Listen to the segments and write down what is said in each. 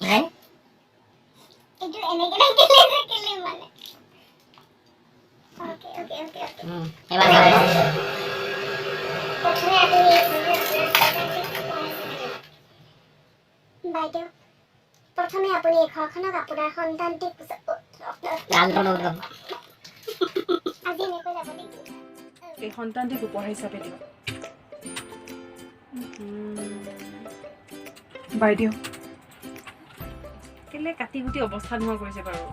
নাই এইটো এনেকে কেলে মানে ওকে এবাৰ প্ৰথমে আপুনি বাইদেউ প্ৰথমে আপুনি এই ঘৰখনত আপোনাৰ সন্তানটিক আজি এনেকৈ যাব নেকি এই সন্তানটিক উপহাৰ হিচাপে দিওঁ বাইদেউ কেলে কাটি কুটি অৱস্থা নোহোৱা কৰিছে বাৰু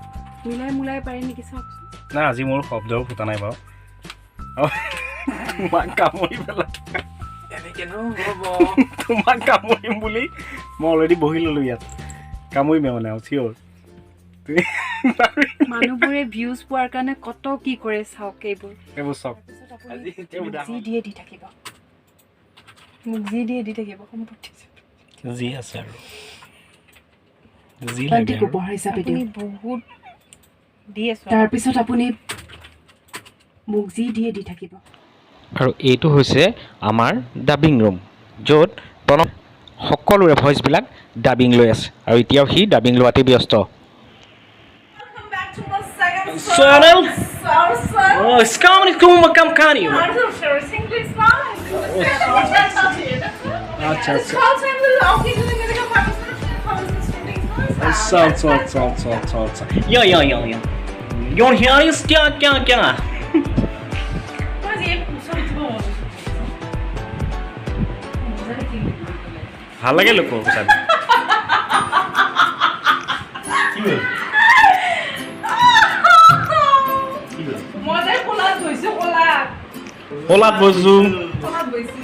মিলাই পাৰে নেকি চাওকচোন না আজি মোৰ শব্দও ফুটা নাই বাৰু তোমাক কামুৰি পেলাই এনেকে নহ'ব তোমাক কামুৰিম বুলি মই অলৰেডি বহি ল'লোঁ ইয়াত কামুৰিমে মানে আৰু চিয়'ৰ তুমি মানুহবোৰে ভিউজ পোৱাৰ কাৰণে কত কি কৰে চাওক এইবোৰ চাওক যি দিয়ে দি থাকিব মোক যি দিয়ে দি থাকিব সম্পত্তি যি আছে আৰু যি লাগে উপহাৰ হিচাপে দিওঁ বহুত দি আছো তাৰপিছত আপুনি মোক যি দিয়ে দি থাকিব আৰু এইটো হৈছে আমাৰ ডাবিং ৰুম য'ত প্ৰণৱ সকলোৰে ভইচবিলাক ডাবিং লৈ আছে আৰু এতিয়াও সি ডাবিং লোৱাতে ব্যস্ত Sonal? Oh, Scamani Kuma Kamkani. Acha. Salt. Ja. Your hair is kya. ভাল লাগে লোক কৈছা কি হ'ল মজাই কোলাত গৈছো কোলাত পলাত বজু গৈছি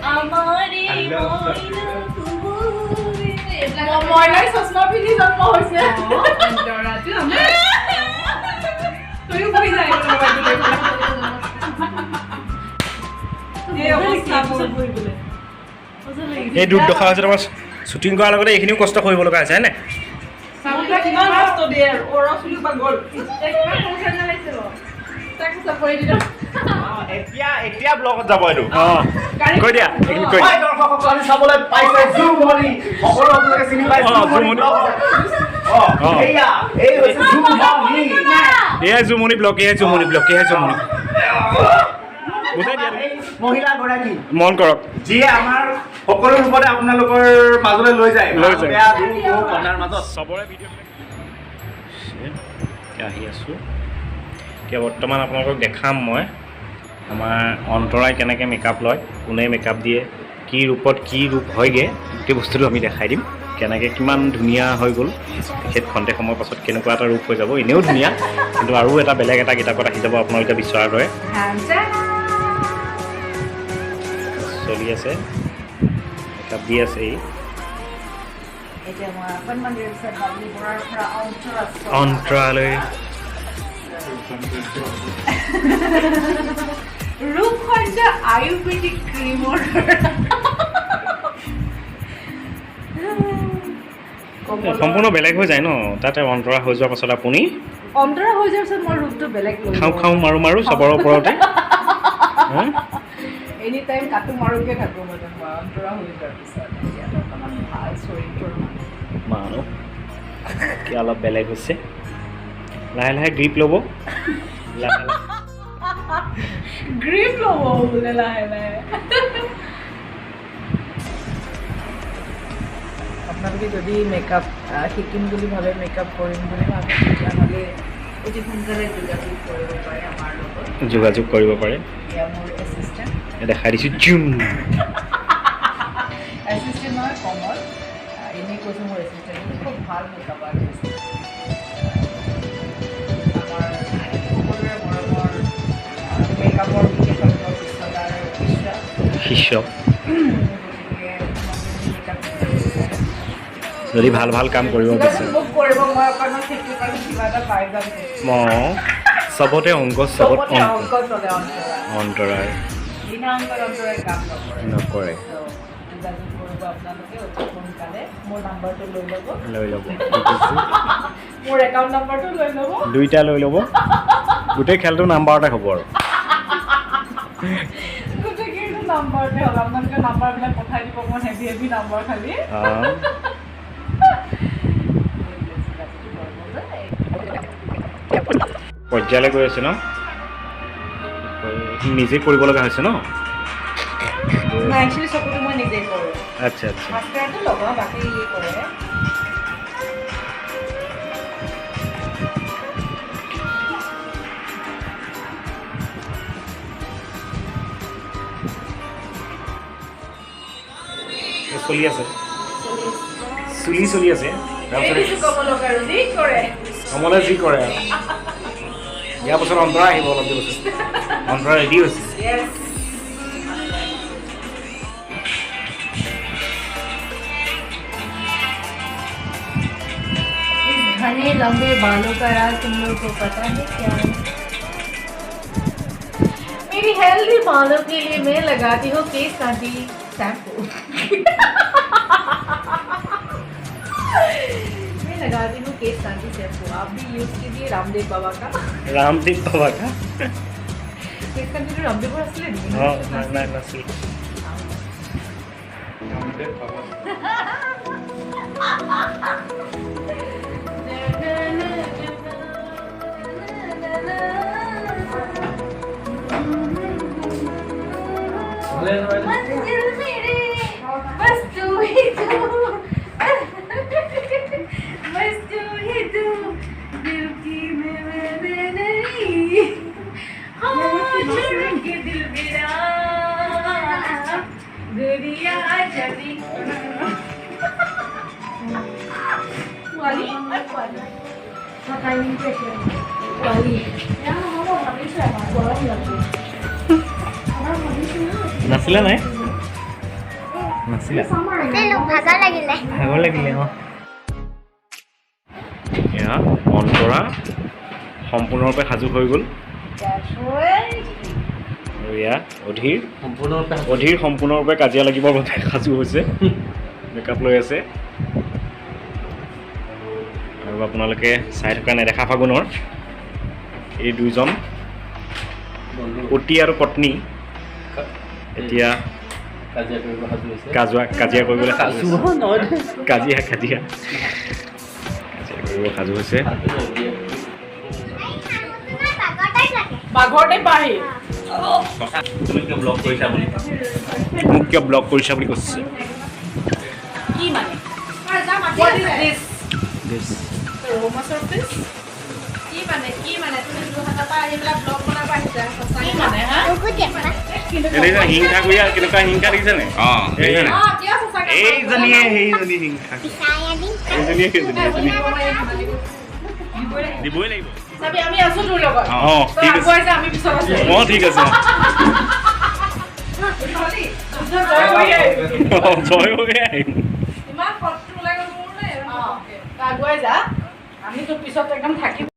আমারে মইলাই চশমা পিন্ধি জন্ম হৈছে অন্তৰাটো আমি তইও বহি যায় এই অৱস্থা বহি গলে এই দুৰ্দশা হৈছে তোমাৰ শ্বুটিং কৰাৰ লগতে এইখিনিও কষ্ট কৰিব লগা হৈছে হয়নে সামুদ্ৰা কিমান কষ্ট দিয়ে ওৰৰ চুলি পাগল একমান পইচা নালাইছে তাক চাপৰি দিলো এতিয়া ব্লগত যাব এইটো কৈ দিয়া এইখিনি কৈ দিয়া দৰ্শকসকল চাবলৈ পাইছে জুমনি সকলো আপোনালোকে চিনি পাইছে জুমনি এয়া এই হৈছে জুমনি এয়া জুমনি ব্লগ বুজাই দিয়া মহিলা গৰাকী মন কৰক যিয়ে আমাৰ সকলো ৰূপতে আপোনালোকৰ মাজলৈ লৈ যায় বেয়া দুখ কন্যাৰ মাজত চবৰে ভিডিঅ' আহি আছোঁ এতিয়া বৰ্তমান আপোনালোকক দেখাম মই আমাৰ অন্তৰাই কেনেকৈ মেকআপ লয় কোনে মেকআপ দিয়ে কি ৰূপত কি ৰূপ হয়গৈ গোটেই বস্তুটো আমি দেখাই দিম কেনেকৈ কিমান ধুনীয়া হৈ গ'ল তেখেত খন্তেক সময়ৰ পাছত কেনেকুৱা এটা ৰূপ হৈ যাব এনেও ধুনীয়া কিন্তু আৰু এটা বেলেগ এটা কিতাপত আহি যাব আপোনালোকে বিচৰাৰ দৰে চলি আছে মেকআপ দি আছে অন্তৰালৈ ৰূপসজ্জা আয়ুৰ্বেদিক ক্ৰীমৰ সম্পূৰ্ণ বেলেগ হৈ যায় ন তাতে অন্তৰা হৈ যোৱাৰ পাছত আপুনি অন্তৰা হৈ যোৱাৰ পিছত মই ৰূপটো বেলেগ খাওঁ মাৰো চবৰে ওপৰতে এনি টাইম কাটো মাৰোকে থাকোঁ মই অন্তৰা হৈ যোৱাৰ পিছত অকণমান ভাল চৰিত্ৰৰ মানুহ কি অলপ বেলেগ হৈছে লাহে গ্ৰীপ ল'ব গ্ৰীপ ল'ব বোলে লাহে আপোনালোকে যদি মেকআপ শিকিম বুলি ভাবে মেকআপ কৰিম বুলি ভাবে তেতিয়াহ'লে অতি সোনকালে যোগাযোগ কৰিব পাৰে এয়া মোৰ এছিষ্টেণ্ট দেখাই দিছোঁ জুম এছিষ্টেণ্ট নহয় কমল এনেই কৈছোঁ মোৰ এছিষ্টেণ্ট খুব ভাল মেকআপ আৰ্টিষ্ট আমাৰ সকলোৰে মৰমৰ মেকআপৰ বিশেষজ্ঞ বিশ্বদাৰ শিষ্য যদি ভাল কাম কৰিব বিচাৰে চবতে অংক অন্তৰাৰ নকৰে লৈ ল'ব দুইটা লৈ ল'ব গোটেই খেলটো নাম্বাৰতে হ'ব আৰু নাম্বাৰতে হ'ল আপোনালোকে নাম্বাৰবিলাক পঠাই দিব অকণমান হেভি নাম্বাৰ খালি পৰ্যায়লৈ গৈ আছে ন নিজে কৰিব লগা হৈছে ন নাই একচুৱেলি চকুটো মই নিজেই কৰোঁ আচ্ছা আচ্ছা মাষ্টাৰটো লগাওঁ বাকী ইয়ে কৰে চলি আছে চলি আছে কমলে যি কৰে আৰু ইয়াৰ পাছত অন্তৰা আহিব অলপ দেৰি পাছত অন্তৰা ৰেডি হৈছে घने लंबे बालों का राज तुम लोग को पता है क्या है? मेरी हेल्दी बालों के लिए मैं लगाती हूँ केस कांटी शैम्पू मैं लगाती हूँ केस कांटी शैम्पू आप भी यूज कीजिए रामदेव बाबा का केस कांटी तो रामदेव बाबा असले नहीं নাছিল बस तू ही तू बस तू ही तू दिल की मैंने नहीं हाँ छोड़ के दिल मेरा गुड़िया चली वाली वाली নাছিলে নাই নাছিলে ভাগৰ লাগিলে ভাগৰ লাগিলে এয়া অন্তৰা সম্পূৰ্ণৰূপে সাজু হৈ গ'ল আৰু এয়া অধীৰ সম্পূৰ্ণৰূপে কাজিয়া লাগিবৰ বাবে সাজু হৈছে মেকআপ লৈ আছে আৰু আপোনালোকে চাই থকা নেদেখা ফাগুনৰ এই দুইজন পতি আৰু পত্নী এতিয়া কাজিয়া কৰিবলৈ সাজু হৈছে মোক কিয় ব্লক কৰিছা বুলি কৈছে হিংসা কৰি আৰু কেনেকুৱা হিংসা দেখিছে নে এইজনীয়ে সেইজনী হিংসা দিবই লাগিব অঁ ঠিক আছে অঁ ঠিক আছে জয় হৈ আহিম আগুৱাই যা আমিতো পিছত একদম থাকিম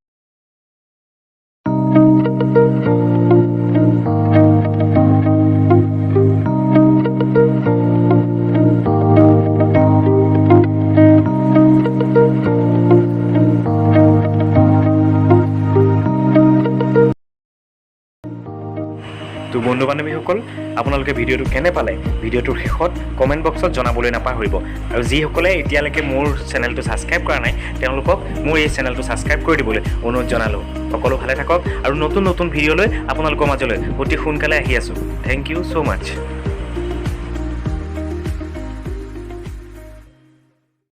তো বন্ধু বান্ধৱীসকল আপোনালোকে ভিডিঅ'টো কেনে পালে ভিডিঅ'টোৰ শেষত কমেণ্ট বক্সত জনাবলৈ নাপাহৰিব আৰু যিসকলে এতিয়ালৈকে মোৰ চেনেলটো ছাবস্ক্ৰাইব কৰা নাই তেওঁলোকক মোৰ এই চেনেলটো ছাবস্ক্ৰাইব কৰি দিবলৈ অনুৰোধ জনালোঁ সকলো ভালে থাকক আৰু নতুন নতুন ভিডিঅ'লৈ আপোনালোকৰ মাজলৈ অতি সোনকালে আহি আছোঁ থেংক ইউ ছ' মাছ